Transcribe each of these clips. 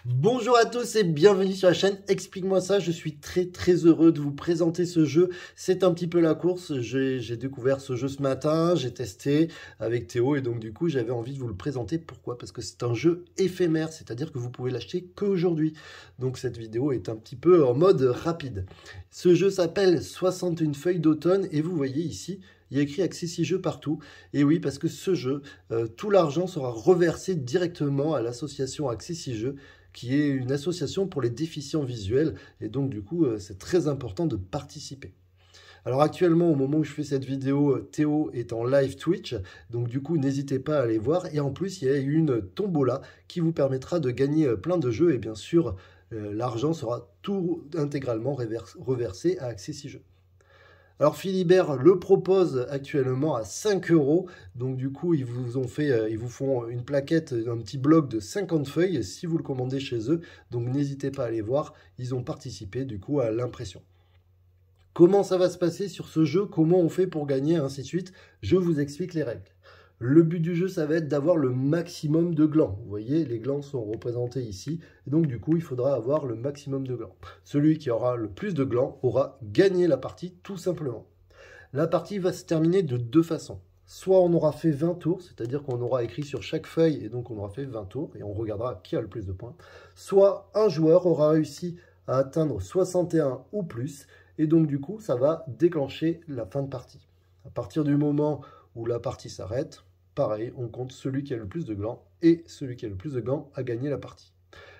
Bonjour à tous et bienvenue sur la chaîne Explique-moi ça, je suis très heureux de vous présenter ce jeu. C'est un petit peu la course, j'ai découvert ce jeu ce matin, j'ai testé avec Théo et donc du coup j'avais envie de vous le présenter. Pourquoi? Parce que c'est un jeu éphémère, c'est-à-dire que vous pouvez l'acheter qu'aujourd'hui. Donc cette vidéo est un petit peu en mode rapide. Ce jeu s'appelle 61 feuilles d'automne et vous voyez ici, il y a écrit Accessi Jeux partout. Et oui, parce que ce jeu, tout l'argent sera reversé directement à l'association Accessi Jeux, qui est une association pour les déficients visuels. Et donc, du coup, c'est très important de participer. Alors actuellement, au moment où je fais cette vidéo, Théo est en live Twitch. Donc du coup, n'hésitez pas à aller voir. Et en plus, il y a une tombola qui vous permettra de gagner plein de jeux. Et bien sûr, l'argent sera tout intégralement reversé à Accessi Jeux. Alors Philibert le propose actuellement à 5 €. Donc du coup, ils vous font une plaquette, un petit bloc de 50 feuilles si vous le commandez chez eux. Donc n'hésitez pas à aller voir. Ils ont participé du coup à l'impression. Comment ça va se passer sur ce jeu? Comment on fait pour gagner, ainsi de suite? Je vous explique les règles. Le but du jeu, ça va être d'avoir le maximum de glands. Vous voyez, les glands sont représentés ici. Et donc, du coup, il faudra avoir le maximum de glands. Celui qui aura le plus de glands aura gagné la partie, tout simplement. La partie va se terminer de deux façons. Soit on aura fait 20 tours, c'est-à-dire qu'on aura écrit sur chaque feuille, et donc on aura fait 20 tours, et on regardera qui a le plus de points. Soit un joueur aura réussi à atteindre 61 ou plus, et donc du coup, ça va déclencher la fin de partie. À partir du moment où la partie s'arrête, pareil, on compte celui qui a le plus de glands, et celui qui a le plus de glands a gagné la partie.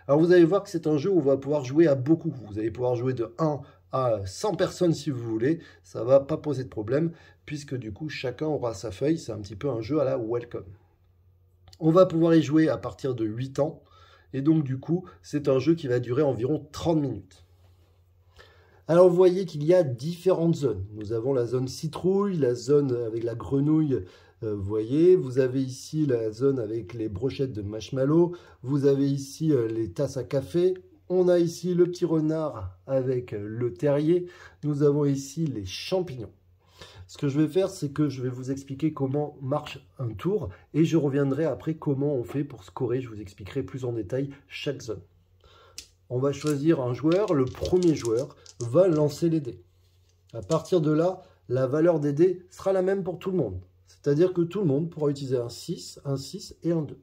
Alors vous allez voir que c'est un jeu où on va pouvoir jouer à beaucoup. Vous allez pouvoir jouer de 1 à 100 personnes si vous voulez. Ça ne va pas poser de problème, puisque du coup, chacun aura sa feuille. C'est un petit peu un jeu à la Welcome. On va pouvoir y jouer à partir de 8 ans. Et donc du coup, c'est un jeu qui va durer environ 30 minutes. Alors vous voyez qu'il y a différentes zones. Nous avons la zone citrouille, la zone avec la grenouille, vous voyez. Vous avez ici la zone avec les brochettes de marshmallow. Vous avez ici les tasses à café. On a ici le petit renard avec le terrier. Nous avons ici les champignons. Ce que je vais faire, c'est que je vais vous expliquer comment marche un tour. Et je reviendrai après comment on fait pour scorer. Je vous expliquerai plus en détail chaque zone. On va choisir un joueur. Le premier joueur va lancer les dés. À partir de là, la valeur des dés sera la même pour tout le monde. C'est-à-dire que tout le monde pourra utiliser un 6 et un 2.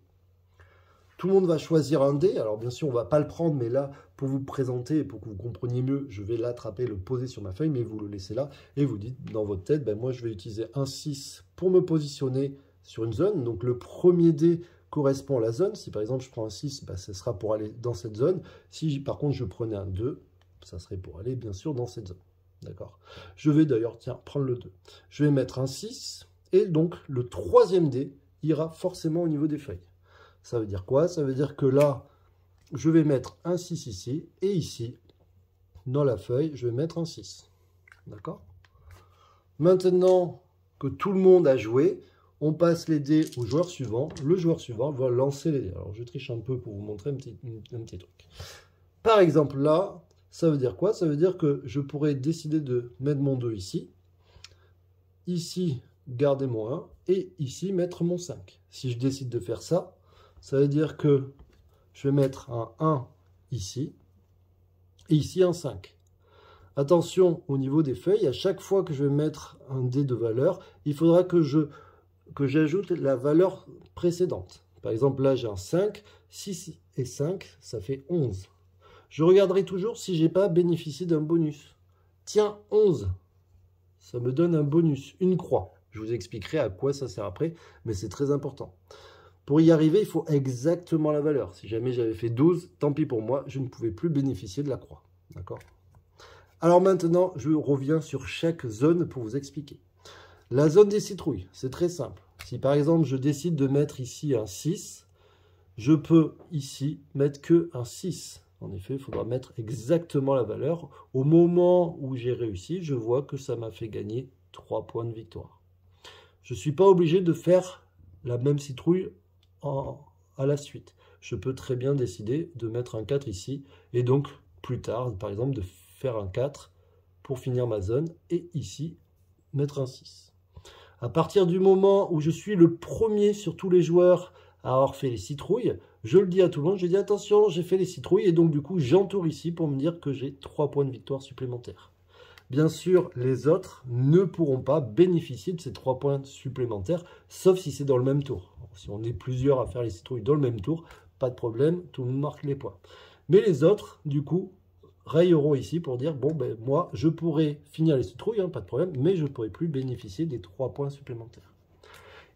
Tout le monde va choisir un dé. Alors bien sûr, on ne va pas le prendre, mais là, pour vous présenter et pour que vous compreniez mieux, je vais l'attraper, le poser sur ma feuille, mais vous le laissez là. Et vous dites dans votre tête, ben, moi je vais utiliser un 6 pour me positionner sur une zone. Donc le premier dé correspond à la zone. Si par exemple je prends un 6, ben, ce sera pour aller dans cette zone. Si par contre je prenais un 2, ça serait pour aller bien sûr dans cette zone. D'accord. Je vais d'ailleurs, tiens, prendre le 2. Je vais mettre un 6. Et donc, le troisième dé ira forcément au niveau des feuilles. Ça veut dire quoi? Ça veut dire que là, je vais mettre un 6 ici. Et ici, dans la feuille, je vais mettre un 6. D'accord? Maintenant que tout le monde a joué, on passe les dés au joueur suivant. Le joueur suivant va lancer les dés. Alors, je triche un peu pour vous montrer un petit truc. Par exemple, là, ça veut dire quoi? Ça veut dire que je pourrais décider de mettre mon 2 ici. Ici, garder mon 1 et ici mettre mon 5. Si je décide de faire ça, ça veut dire que je vais mettre un 1 ici et ici un 5. Attention au niveau des feuilles, à chaque fois que je vais mettre un dé de valeur, il faudra que j'ajoute la valeur précédente. Par exemple, là j'ai un 5, 6 et 5, ça fait 11. Je regarderai toujours si je n'ai pas bénéficié d'un bonus. Tiens, 11. Ça me donne un bonus, une croix. Je vous expliquerai à quoi ça sert après, mais c'est très important. Pour y arriver, il faut exactement la valeur. Si jamais j'avais fait 12, tant pis pour moi, je ne pouvais plus bénéficier de la croix. D'accord? Alors maintenant, je reviens sur chaque zone pour vous expliquer. La zone des citrouilles, c'est très simple. Si par exemple, je décide de mettre ici un 6, je peux ici mettre que un 6. En effet, il faudra mettre exactement la valeur. Au moment où j'ai réussi, je vois que ça m'a fait gagner 3 points de victoire. Je ne suis pas obligé de faire la même citrouille à la suite. Je peux très bien décider de mettre un 4 ici et donc plus tard, par exemple, de faire un 4 pour finir ma zone et ici, mettre un 6. À partir du moment où je suis le premier sur tous les joueurs à avoir fait les citrouilles, Je le dis à tout le monde, je dis attention, j'ai fait les citrouilles et donc du coup j'entoure ici pour me dire que j'ai 3 points de victoire supplémentaires. Bien sûr, les autres ne pourront pas bénéficier de ces 3 points supplémentaires, sauf si c'est dans le même tour. Si on est plusieurs à faire les citrouilles dans le même tour, pas de problème, tout le monde marque les points. Mais les autres, du coup, rayeront ici pour dire, bon, ben moi, je pourrais finir les citrouilles, hein, pas de problème, mais je ne pourrai plus bénéficier des 3 points supplémentaires.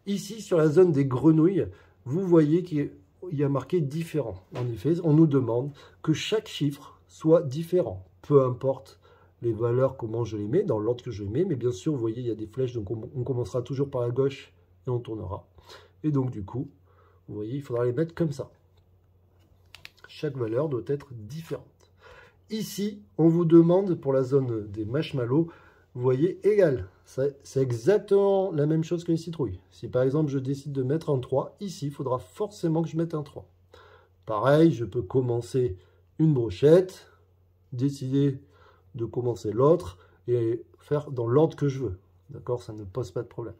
Ici, sur la zone des grenouilles, vous voyez qu'il y a marqué différent. En effet, on nous demande que chaque chiffre soit différent, peu importe les valeurs, comment je les mets, dans l'ordre que je les mets, mais bien sûr, vous voyez, il y a des flèches, donc on commencera toujours par la gauche et on tournera. Et donc, du coup, vous voyez, il faudra les mettre comme ça. Chaque valeur doit être différente. Ici, on vous demande, pour la zone des marshmallows, vous voyez, égal. C'est exactement la même chose que les citrouilles. Si par exemple, je décide de mettre un 3, ici, il faudra forcément que je mette un 3. Pareil, je peux commencer une brochette, décider de commencer l'autre et faire dans l'ordre que je veux. D'accord, ça ne pose pas de problème.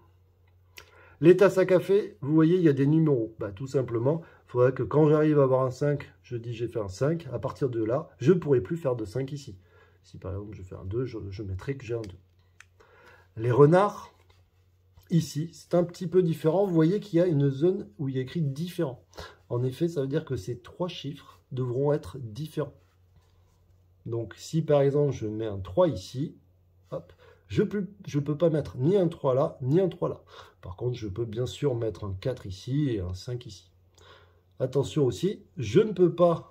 Les tasses à café, vous voyez, il y a des numéros. Bah, tout simplement, il faudrait que quand j'arrive à avoir un 5, je dis j'ai fait un 5. À partir de là, je ne pourrai plus faire de 5 ici. Si par exemple je fais un 2, je mettrai que j'ai un 2. Les renards, ici, c'est un petit peu différent. Vous voyez qu'il y a une zone où il y a écrit différent. En effet, ça veut dire que ces 3 chiffres devront être différents. Donc, si par exemple je mets un 3 ici, hop, je peux pas mettre ni un 3 là, ni un 3 là. Par contre, je peux bien sûr mettre un 4 ici et un 5 ici. Attention aussi, je ne peux pas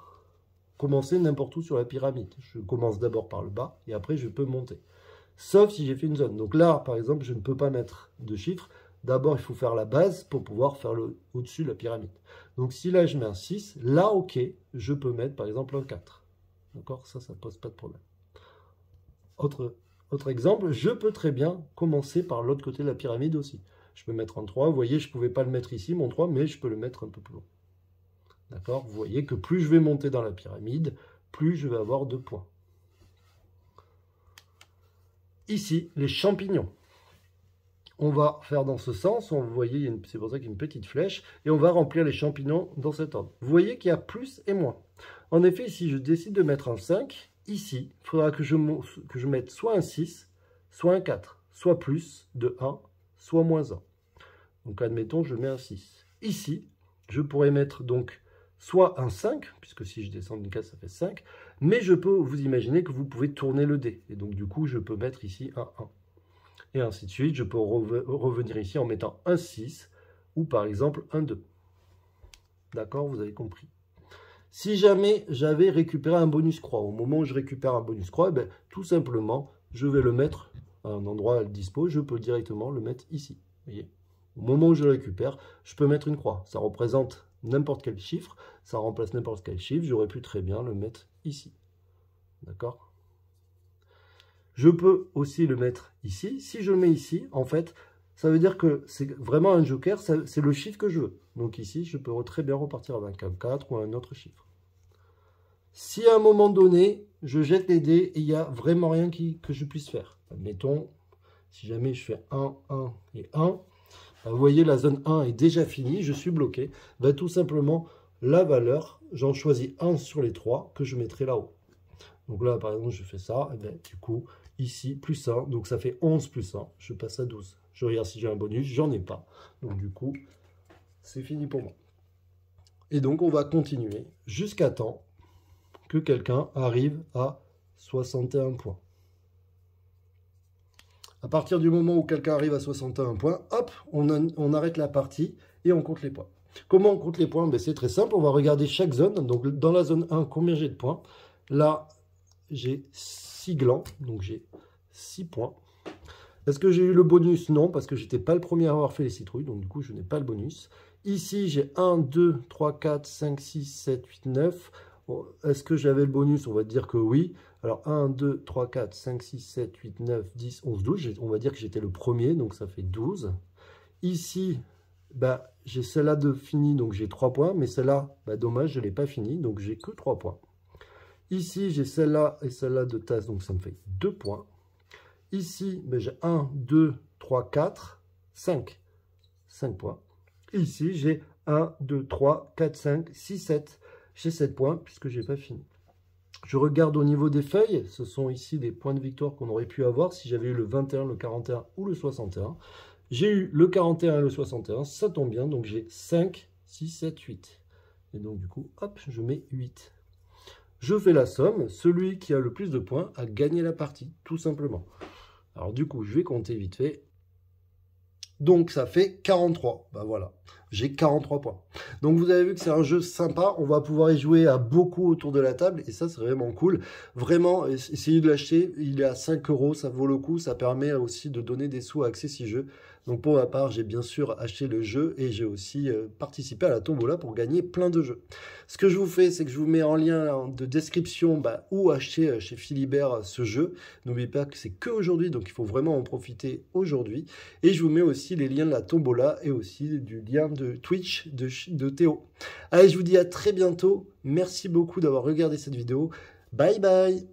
commencer n'importe où sur la pyramide. Je commence d'abord par le bas et après je peux monter. Sauf si j'ai fait une zone. Donc là, par exemple, je ne peux pas mettre de chiffres. D'abord, il faut faire la base pour pouvoir faire le au-dessus de la pyramide. Donc si là, je mets un 6, là, ok, je peux mettre par exemple un 4. D'accord? Ça ne pose pas de problème. Autre exemple, je peux très bien commencer par l'autre côté de la pyramide aussi. Je peux mettre un 3. Vous voyez, je ne pouvais pas le mettre ici, mon 3, mais je peux le mettre un peu plus loin. D'accord? Vous voyez que plus je vais monter dans la pyramide, plus je vais avoir de points. Ici, les champignons. On va faire dans ce sens. Vous voyez, c'est pour ça qu'il y a une petite flèche. Et on va remplir les champignons dans cet ordre. Vous voyez qu'il y a plus et moins. En effet, si je décide de mettre un 5, ici, il faudra que je mette soit un 6, soit un 4, soit plus de 1, soit moins 1. Donc, admettons, je mets un 6. Ici, je pourrais mettre donc soit un 5, puisque si je descends d'une case, ça fait 5, mais je peux vous imaginer que vous pouvez tourner le dé. Et donc, du coup, je peux mettre ici un 1. Et ainsi de suite, je peux revenir ici en mettant un 6 ou par exemple un 2. D'accord, vous avez compris. Si jamais j'avais récupéré un bonus croix, au moment où je récupère un bonus croix, ben, tout simplement, je vais le mettre à un endroit dispo, je peux directement le mettre ici. Vous voyez, au moment où je le récupère, je peux mettre une croix. Ça représente n'importe quel chiffre, ça remplace n'importe quel chiffre, j'aurais pu très bien le mettre ici. D'accord ? Je peux aussi le mettre ici. Si je le mets ici, en fait, ça veut dire que c'est vraiment un joker, c'est le chiffre que je veux. Donc ici, je peux très bien repartir avec un 4 ou un autre chiffre. Si à un moment donné, je jette les dés et il n'y a vraiment rien que je puisse faire. Admettons, si jamais je fais 1, 1 et 1, vous voyez, la zone 1 est déjà finie, je suis bloqué. Tout simplement, la valeur, j'en choisis un sur les 3 que je mettrai là-haut. Donc là, par exemple, je fais ça, et du coup, ici, plus 1, donc ça fait 11 plus 1, je passe à 12. Je regarde si j'ai un bonus, j'en ai pas. Donc du coup, c'est fini pour moi. Et donc, on va continuer jusqu'à temps que quelqu'un arrive à 61 points. À partir du moment où quelqu'un arrive à 61 points, hop, on arrête la partie et on compte les points. Comment on compte les points? C'est très simple, on va regarder chaque zone. Donc dans la zone 1, combien j'ai de points? Là, j'ai 6 glands, donc j'ai 6 points. Est-ce que j'ai eu le bonus? Non, parce que je n'étais pas le premier à avoir fait les citrouilles, donc du coup, je n'ai pas le bonus. Ici, j'ai 1, 2, 3, 4, 5, 6, 7, 8, 9. Bon, est-ce que j'avais le bonus? On va dire que oui. Alors 1, 2, 3, 4, 5, 6, 7, 8, 9, 10, 11, 12. On va dire que j'étais le premier, donc ça fait 12. Ici, j'ai celle-là de fini, donc j'ai 3 points. Mais celle-là, dommage, je ne l'ai pas fini, donc j'ai que 3 points. Ici, j'ai celle-là et celle-là de tasse, donc ça me fait 2 points. Ici, j'ai 1, 2, 3, 4, 5. 5 points. Ici, j'ai 1, 2, 3, 4, 5, 6, 7. J'ai 7 points puisque j'ai pas fini. Je regarde au niveau des feuilles. Ce sont ici des points de victoire qu'on aurait pu avoir si j'avais eu le 21, le 41 ou le 61. J'ai eu le 41 et le 61. Ça tombe bien. Donc j'ai 5, 6, 7, 8. Et donc du coup, hop, je mets 8. Je fais la somme. Celui qui a le plus de points a gagné la partie, tout simplement. Alors du coup, je vais compter vite fait. Donc ça fait 43. Ben voilà, j'ai 43 points. Donc vous avez vu que c'est un jeu sympa. On va pouvoir y jouer à beaucoup autour de la table. Et ça, c'est vraiment cool. Vraiment, essayez de l'acheter. Il est à 5 €. Ça vaut le coup. Ça permet aussi de donner des sous à Accessi Jeux. Donc pour ma part, j'ai bien sûr acheté le jeu. Et j'ai aussi participé à la tombola pour gagner plein de jeux. Ce que je vous fais, c'est que je vous mets en lien de description où acheter chez Philibert ce jeu. N'oubliez pas que c'est que aujourd'hui. Donc il faut vraiment en profiter aujourd'hui. Et je vous mets aussi les liens de la tombola et aussi du lien de Twitch de Théo. Allez, je vous dis à très bientôt. Merci beaucoup d'avoir regardé cette vidéo. Bye bye!